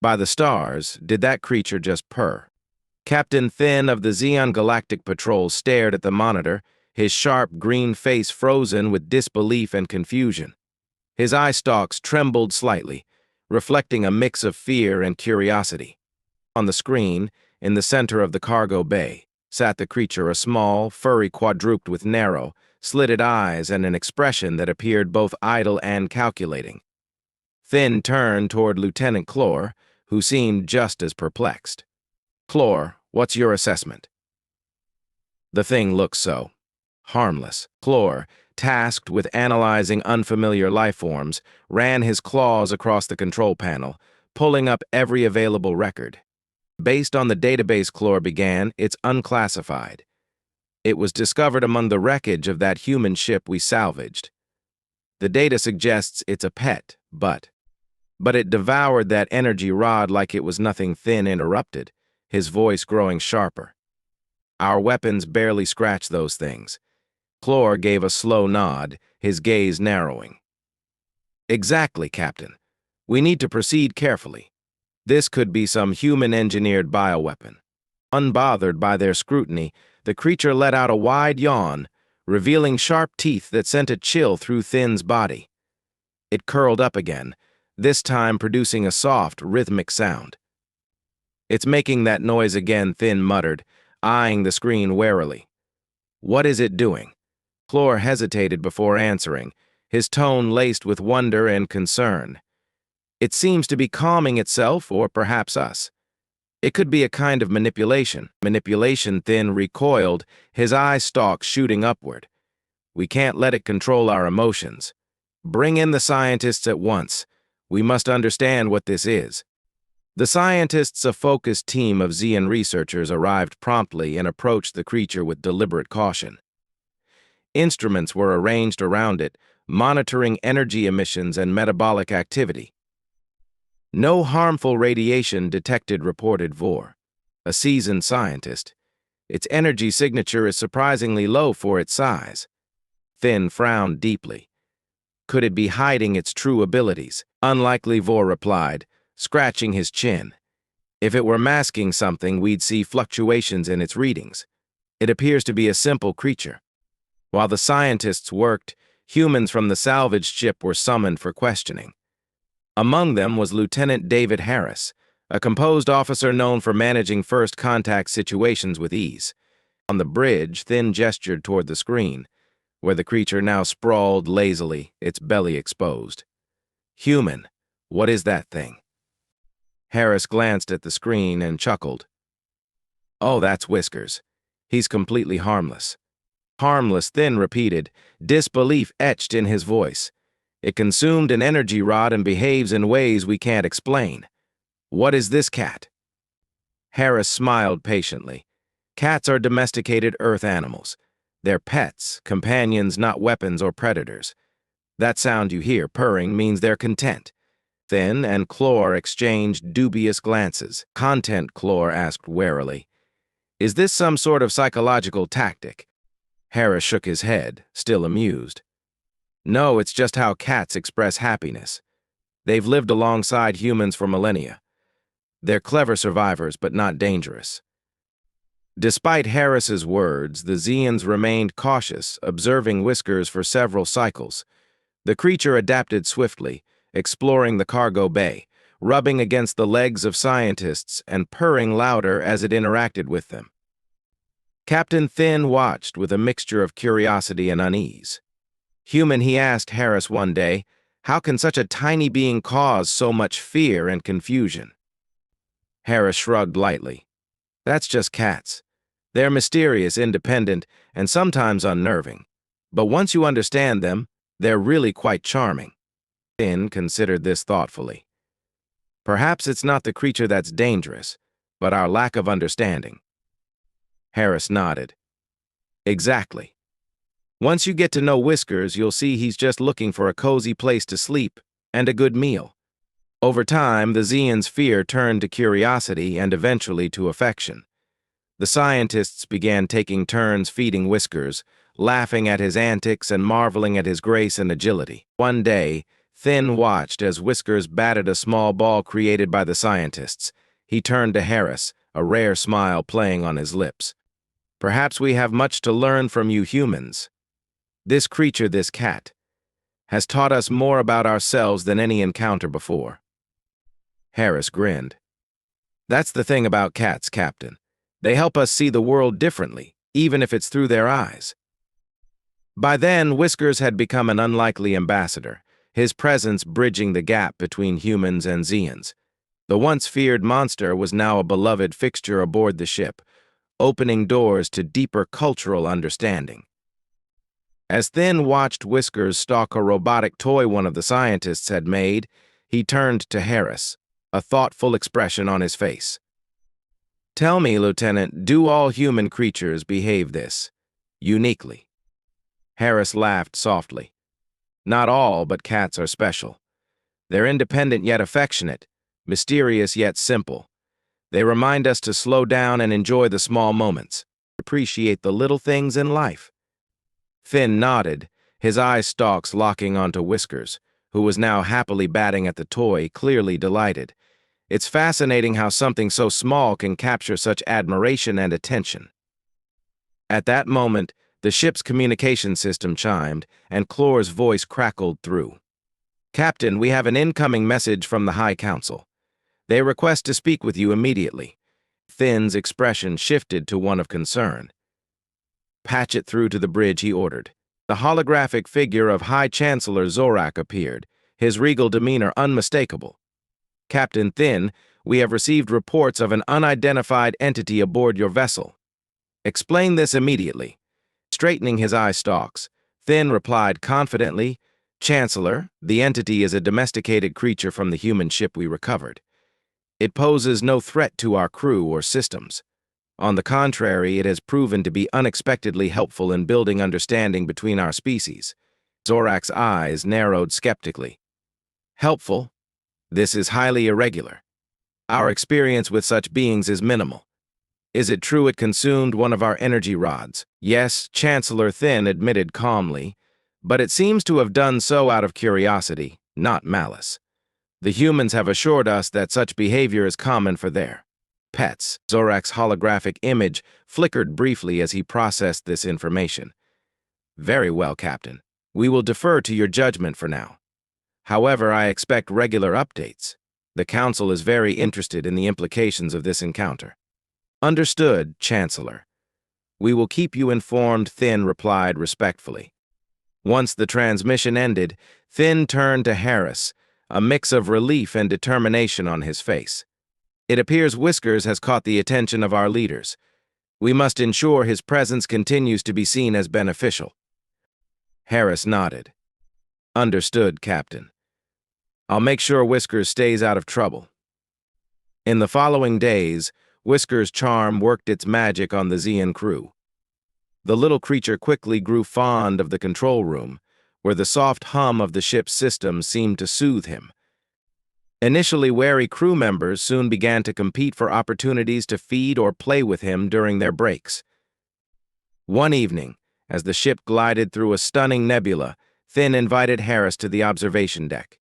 By the stars, did that creature just purr? Captain Thin of the Xeon Galactic Patrol stared at the monitor, his sharp green face frozen with disbelief and confusion. His eye stalks trembled slightly, reflecting a mix of fear and curiosity. On the screen, in the center of the cargo bay, sat the creature, a small, furry quadruped with narrow, slitted eyes and an expression that appeared both idle and calculating. Thin turned toward Lieutenant Clore, who seemed just as perplexed. "Clore, what's your assessment?" "The thing looks so harmless." Clore, tasked with analyzing unfamiliar lifeforms, ran his claws across the control panel, pulling up every available record. Based on the database Clore began, it's unclassified. It was discovered among the wreckage of that human ship we salvaged. The data suggests it's a pet, but it devoured that energy rod like it was nothing. Thin interrupted, his voice growing sharper. "Our weapons barely scratch those things." Clore gave a slow nod, his gaze narrowing. "Exactly, Captain. We need to proceed carefully. This could be some human-engineered bioweapon." Unbothered by their scrutiny, the creature let out a wide yawn, revealing sharp teeth that sent a chill through Thin's body. It curled up again, this time producing a soft, rhythmic sound. "It's making that noise again," Thin muttered, eyeing the screen warily. "What is it doing?" Clore hesitated before answering, his tone laced with wonder and concern. "It seems to be calming itself, or perhaps us. It could be a kind of manipulation." "Manipulation?" Thin recoiled, his eye stalks shooting upward. "We can't let it control our emotions. Bring in the scientists at once. We must understand what this is." The scientists, a focused team of Xeon researchers, arrived promptly and approached the creature with deliberate caution. Instruments were arranged around it, monitoring energy emissions and metabolic activity. "No harmful radiation detected," reported Vor, a seasoned scientist. "Its energy signature is surprisingly low for its size." Thin frowned deeply. "Could it be hiding its true abilities?" "Unlikely," Vor replied, scratching his chin. "If it were masking something, we'd see fluctuations in its readings. It appears to be a simple creature." While the scientists worked, humans from the salvaged ship were summoned for questioning. Among them was Lieutenant David Harris, a composed officer known for managing first-contact situations with ease. On the bridge, Thin gestured toward the screen, where the creature now sprawled lazily, its belly exposed. "Human, what is that thing?" Harris glanced at the screen and chuckled. "Oh, that's Whiskers. He's completely harmless." "Harmless," Thin repeated, disbelief etched in his voice. "It consumed an energy rod and behaves in ways we can't explain. What is this cat?" Harris smiled patiently. "Cats are domesticated Earth animals. They're pets, companions, not weapons or predators. That sound you hear, purring, means they're content." Thin and Clore exchanged dubious glances. "Content?" Clore asked warily. "Is this some sort of psychological tactic?" Harris shook his head, still amused. "No, it's just how cats express happiness. They've lived alongside humans for millennia. They're clever survivors, but not dangerous." Despite Harris's words, the Xeons remained cautious, observing Whiskers for several cycles. The creature adapted swiftly, exploring the cargo bay, rubbing against the legs of scientists and purring louder as it interacted with them. Captain Thin watched with a mixture of curiosity and unease. "Human," he asked Harris one day, "how can such a tiny being cause so much fear and confusion?" Harris shrugged lightly. "That's just cats. They're mysterious, independent, and sometimes unnerving. But once you understand them, they're really quite charming." Thin considered this thoughtfully. "Perhaps it's not the creature that's dangerous, but our lack of understanding." Harris nodded. "Exactly. Once you get to know Whiskers, you'll see he's just looking for a cozy place to sleep and a good meal." Over time, the Xeon's fear turned to curiosity and eventually to affection. The scientists began taking turns feeding Whiskers, laughing at his antics and marveling at his grace and agility. One day, Thin watched as Whiskers batted a small ball created by the scientists. He turned to Harris, a rare smile playing on his lips. Perhaps we have much to learn from you humans. This creature, this cat, has taught us more about ourselves than any encounter before. Harris grinned. That's the thing about cats, Captain. They help us see the world differently, even if it's through their eyes. By then, Whiskers had become an unlikely ambassador, his presence bridging the gap between humans and Zeons. The once feared monster was now a beloved fixture aboard the ship, opening doors to deeper cultural understanding. As Thin watched Whiskers stalk a robotic toy one of the scientists had made, he turned to Harris, a thoughtful expression on his face. Tell me, Lieutenant, do all human creatures behave this uniquely? Harris laughed softly. Not all, but cats are special. They're independent yet affectionate, mysterious yet simple. They remind us to slow down and enjoy the small moments, appreciate the little things in life. Thin nodded, his eye stalks locking onto Whiskers, who was now happily batting at the toy, clearly delighted. It's fascinating how something so small can capture such admiration and attention. At that moment, the ship's communication system chimed, and Chlor's voice crackled through. Captain, we have an incoming message from the High Council. They request to speak with you immediately. Thin's expression shifted to one of concern. Patch it through to the bridge, he ordered. The holographic figure of High Chancellor Zorak appeared, his regal demeanor unmistakable. Captain Thin, we have received reports of an unidentified entity aboard your vessel. Explain this immediately. Straightening his eye stalks, Thin replied confidently, Chancellor, the entity is a domesticated creature from the human ship we recovered. It poses no threat to our crew or systems. On the contrary, it has proven to be unexpectedly helpful in building understanding between our species. Zorak's eyes narrowed skeptically. Helpful? This is highly irregular. Our experience with such beings is minimal. Is it true it consumed one of our energy rods? Yes, Chancellor Thin admitted calmly, but it seems to have done so out of curiosity, not malice. The humans have assured us that such behavior is common for their pets. Zorak's holographic image flickered briefly as he processed this information. Very well, Captain. We will defer to your judgment for now. However, I expect regular updates. The Council is very interested in the implications of this encounter. Understood, Chancellor. We will keep you informed, Thin replied respectfully. Once the transmission ended, Thin turned to Harris, a mix of relief and determination on his face. It appears Whiskers has caught the attention of our leaders. We must ensure his presence continues to be seen as beneficial. Harris nodded. Understood, Captain. I'll make sure Whiskers stays out of trouble. In the following days, Whiskers' charm worked its magic on the Zeon crew. The little creature quickly grew fond of the control room, where the soft hum of the ship's system seemed to soothe him. Initially wary crew members soon began to compete for opportunities to feed or play with him during their breaks. One evening, as the ship glided through a stunning nebula, Thin invited Harris to the observation deck.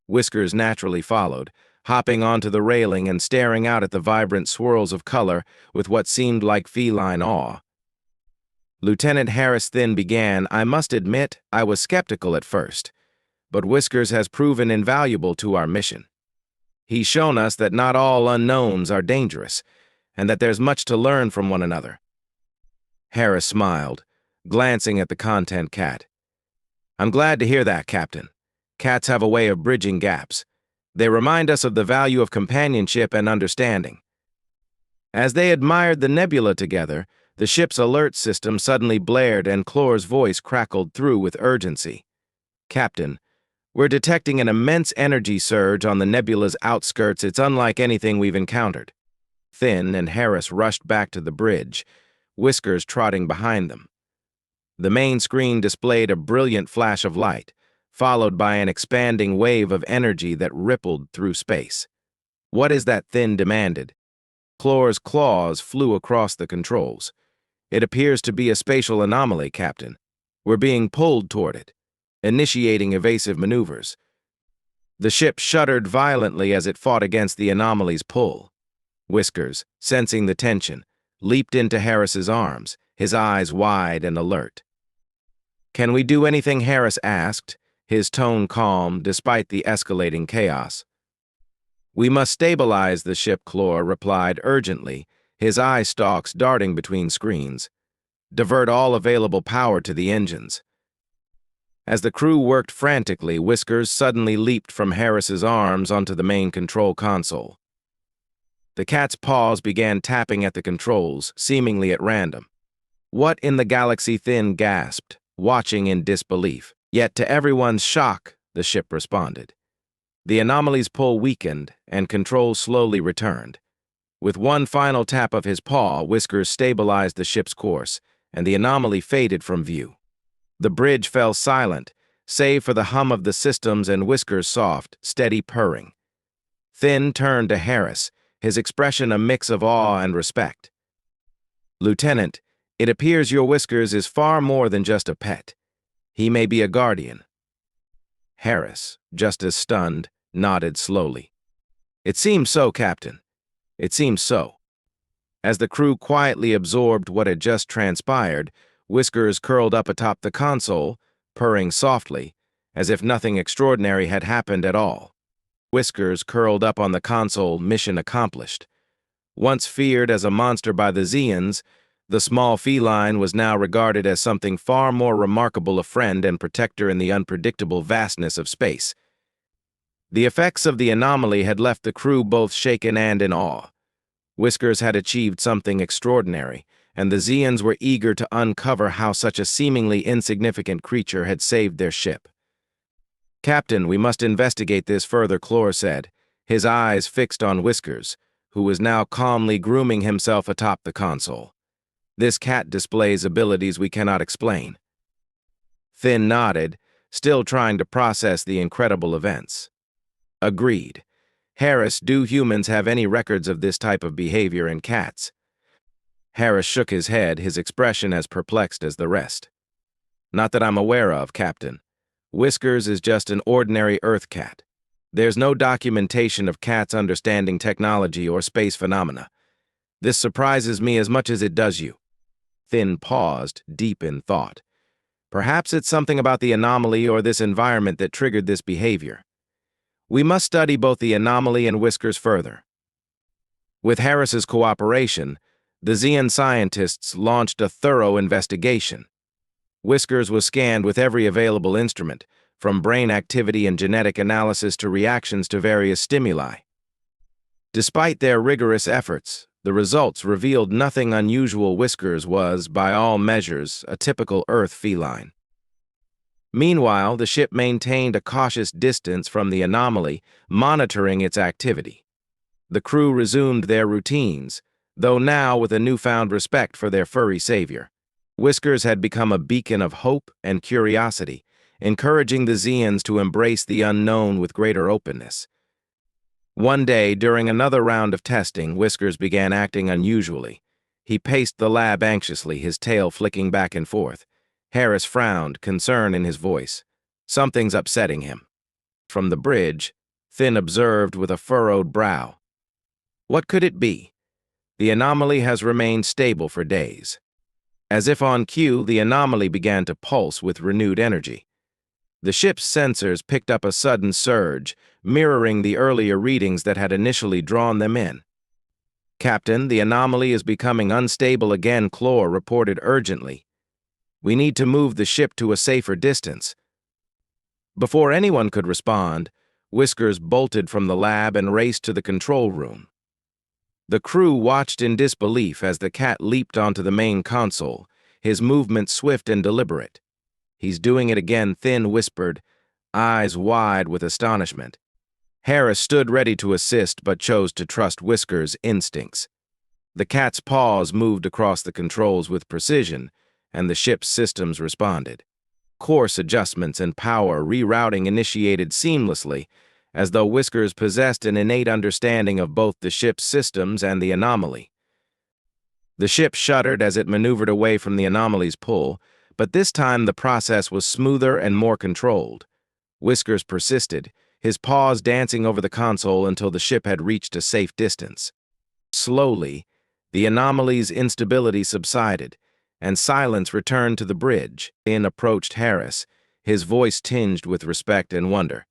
Whiskers naturally followed, hopping onto the railing and staring out at the vibrant swirls of color with what seemed like feline awe. Lieutenant Harris Thin began, I must admit, I was skeptical at first, but Whiskers has proven invaluable to our mission. He's shown us that not all unknowns are dangerous, and that there's much to learn from one another. Harris smiled, glancing at the content cat. I'm glad to hear that, Captain. Cats have a way of bridging gaps. They remind us of the value of companionship and understanding. As they admired the nebula together, the ship's alert system suddenly blared and Chlor's voice crackled through with urgency. Captain, we're detecting an immense energy surge on the nebula's outskirts. It's unlike anything we've encountered. Thin and Harris rushed back to the bridge, Whiskers trotting behind them. The main screen displayed a brilliant flash of light, followed by an expanding wave of energy that rippled through space. What is that? Thin demanded. Chlor's claws flew across the controls. It appears to be a spatial anomaly, Captain. We're being pulled toward it, initiating evasive maneuvers. The ship shuddered violently as it fought against the anomaly's pull. Whiskers, sensing the tension, leaped into Harris's arms, his eyes wide and alert. "Can we do anything?" Harris asked, his tone calm despite the escalating chaos. "We must stabilize the ship," Clore replied urgently, his eye stalks darting between screens. "Divert all available power to the engines." As the crew worked frantically, Whiskers suddenly leaped from Harris's arms onto the main control console. The cat's paws began tapping at the controls, seemingly at random. "What in the galaxy?" Thin gasped, watching in disbelief. Yet to everyone's shock, the ship responded. The anomaly's pull weakened, and control slowly returned. With one final tap of his paw, Whiskers stabilized the ship's course, and the anomaly faded from view. The bridge fell silent, save for the hum of the systems and Whiskers' soft, steady purring. Thin turned to Harris, his expression a mix of awe and respect. "Lieutenant, it appears your Whiskers is far more than just a pet. He may be a guardian." Harris, just as stunned, nodded slowly. "It seems so, Captain. It seems so." As the crew quietly absorbed what had just transpired, Whiskers curled up atop the console, purring softly, as if nothing extraordinary had happened at all. Whiskers curled up on the console, mission accomplished. Once feared as a monster by the Zeons, the small feline was now regarded as something far more remarkable, a friend and protector in the unpredictable vastness of space. The effects of the anomaly had left the crew both shaken and in awe. Whiskers had achieved something extraordinary, and the Zeons were eager to uncover how such a seemingly insignificant creature had saved their ship. "Captain, we must investigate this further," Clore said, his eyes fixed on Whiskers, who was now calmly grooming himself atop the console. "This cat displays abilities we cannot explain." Thin nodded, still trying to process the incredible events. "Agreed. Harris, do humans have any records of this type of behavior in cats?" Harris shook his head, his expression as perplexed as the rest. "Not that I'm aware of, Captain. Whiskers is just an ordinary Earth cat. There's no documentation of cats understanding technology or space phenomena. This surprises me as much as it does you." Thin paused, deep in thought. "Perhaps it's something about the anomaly or this environment that triggered this behavior. We must study both the anomaly and Whiskers further." With Harris's cooperation, the Zeon scientists launched a thorough investigation. Whiskers was scanned with every available instrument, from brain activity and genetic analysis to reactions to various stimuli. Despite their rigorous efforts, the results revealed nothing unusual. Whiskers was, by all measures, a typical Earth feline. Meanwhile, the ship maintained a cautious distance from the anomaly, monitoring its activity. The crew resumed their routines, though now with a newfound respect for their furry savior. Whiskers had become a beacon of hope and curiosity, encouraging the Zeons to embrace the unknown with greater openness. One day, during another round of testing, Whiskers began acting unusually. He paced the lab anxiously, his tail flicking back and forth. Harris frowned, concern in his voice. "Something's upsetting him." From the bridge, Thin observed with a furrowed brow. "What could it be? The anomaly has remained stable for days." As if on cue, the anomaly began to pulse with renewed energy. The ship's sensors picked up a sudden surge, mirroring the earlier readings that had initially drawn them in. "Captain, the anomaly is becoming unstable again," Clore reported urgently. "We need to move the ship to a safer distance." Before anyone could respond, Whiskers bolted from the lab and raced to the control room. The crew watched in disbelief as the cat leaped onto the main console, his movements swift and deliberate. "He's doing it again," Thin whispered, eyes wide with astonishment. Harris stood ready to assist but chose to trust Whiskers' instincts. The cat's paws moved across the controls with precision, and the ship's systems responded. Course adjustments and power rerouting initiated seamlessly, as though Whiskers possessed an innate understanding of both the ship's systems and the anomaly. The ship shuddered as it maneuvered away from the anomaly's pull, but this time the process was smoother and more controlled. Whiskers persisted, his paws dancing over the console until the ship had reached a safe distance. Slowly, the anomaly's instability subsided, and silence returned to the bridge. In approached Harris, his voice tinged with respect and wonder.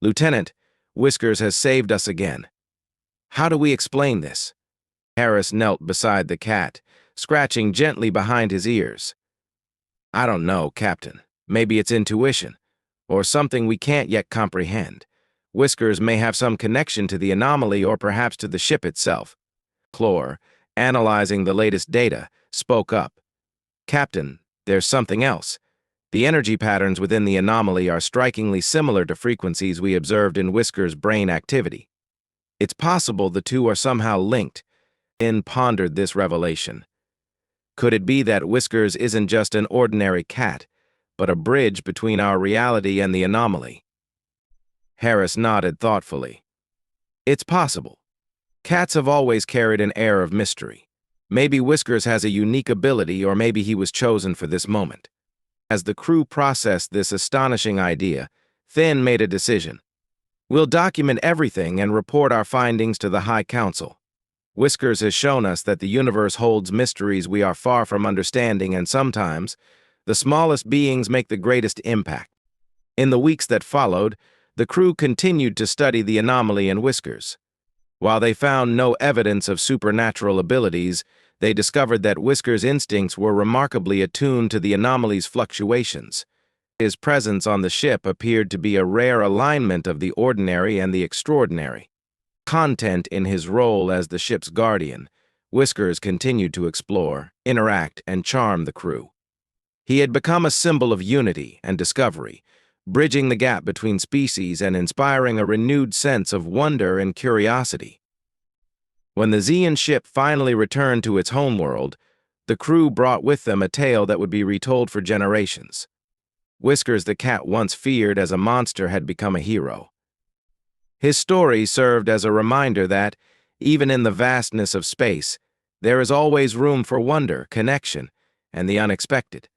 "Lieutenant, Whiskers has saved us again. How do we explain this?" Harris knelt beside the cat, scratching gently behind his ears. "I don't know, Captain. Maybe it's intuition, or something we can't yet comprehend. Whiskers may have some connection to the anomaly or perhaps to the ship itself." Clore, analyzing the latest data, spoke up. "Captain, there's something else. The energy patterns within the anomaly are strikingly similar to frequencies we observed in Whiskers' brain activity. It's possible the two are somehow linked." In pondered this revelation. Could it be that Whiskers isn't just an ordinary cat, but a bridge between our reality and the anomaly? Harris nodded thoughtfully. "It's possible. Cats have always carried an air of mystery. Maybe Whiskers has a unique ability, or maybe he was chosen for this moment." As the crew processed this astonishing idea, Thin made a decision. "We'll document everything and report our findings to the High Council. Whiskers has shown us that the universe holds mysteries we are far from understanding, and sometimes, the smallest beings make the greatest impact." In the weeks that followed, the crew continued to study the anomaly in Whiskers. While they found no evidence of supernatural abilities, they discovered that Whiskers' instincts were remarkably attuned to the anomaly's fluctuations. His presence on the ship appeared to be a rare alignment of the ordinary and the extraordinary. Content in his role as the ship's guardian, Whiskers continued to explore, interact, and charm the crew. He had become a symbol of unity and discovery, bridging the gap between species and inspiring a renewed sense of wonder and curiosity. When the Zeon ship finally returned to its homeworld, the crew brought with them a tale that would be retold for generations. Whiskers, the cat once feared as a monster, had become a hero. His story served as a reminder that, even in the vastness of space, there is always room for wonder, connection, and the unexpected.